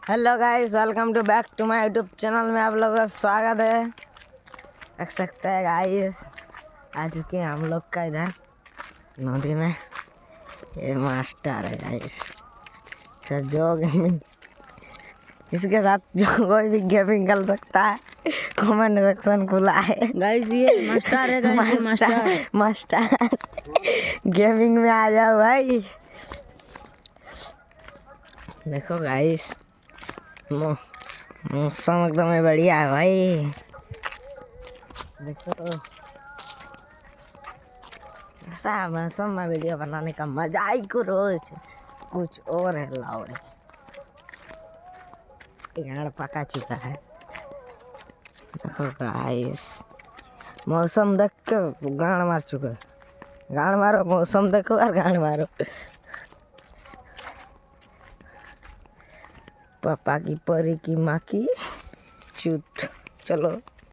Hello guys, welcome to back to my YouTube channel में आप लोगों का स्वागत है। देख सकते हैं गाइस, आ चुके हैं हम लोग का इधर नदी में। ये मास्टर है गाइस, तो जो गेमिंग इसके साथ जो कोई भी गेमिंग कर सकता है, कमेंट सेक्शन खुला है गाइस। ये मास्टर है गाइस, ये मास्टर मास्टर गेमिंग में आ जाओ भाई। देखो गाइस, मौसम एकदम बढ़िया है भाई। देखो तो ऐसा मौसम में वीडियो बनाने का मजा ही कुछ और है। लाउड गाड़ पका चुका है। देखो गाइस, मौसम देख के गाड़ मार चुका है। गाड़ मारो, मौसम देखो और गाड़ मारो। पापा की परी की माँ की चूत। चलो।